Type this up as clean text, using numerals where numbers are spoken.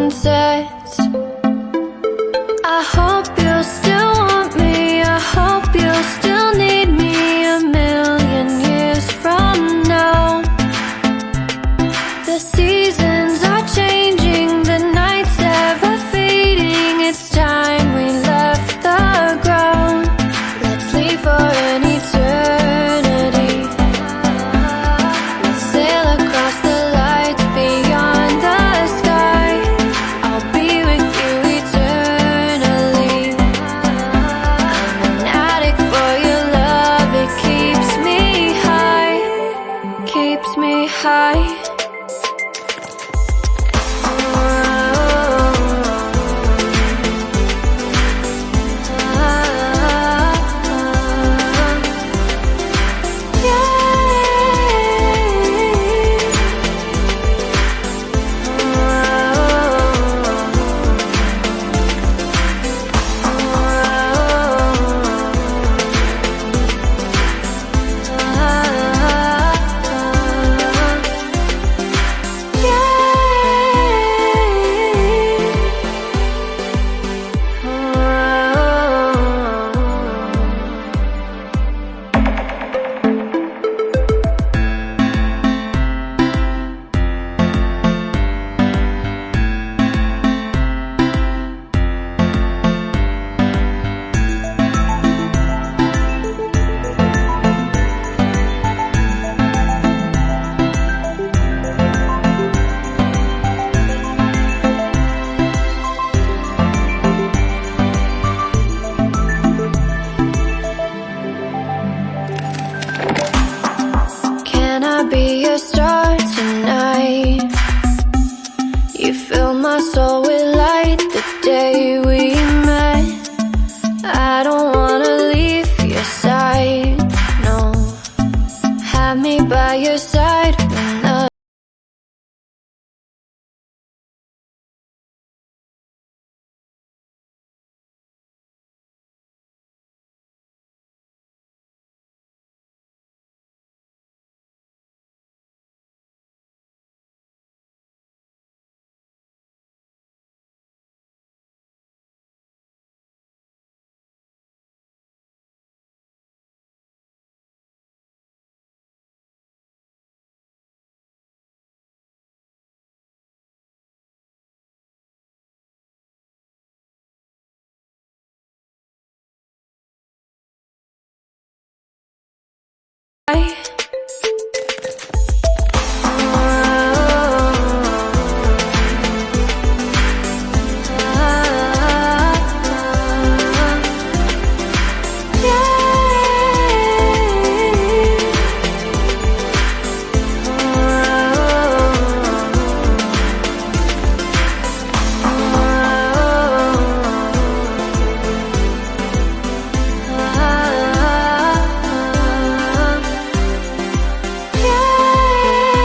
sunsets. I hope you'll still want me, I hope you'll still need me 1,000,000 years from now. The seasons are changing, the nights ever fading. It's time we left the ground. Let's leave for an eternity. Let's sail across the lights beyond the sky. I'll be with you eternally. I'm an addict for your love, it keeps me high, keeps me high. Can I be your star tonight? You fill my soul with light the day we met. I don't wanna leave your side, no. Have me by your side when the I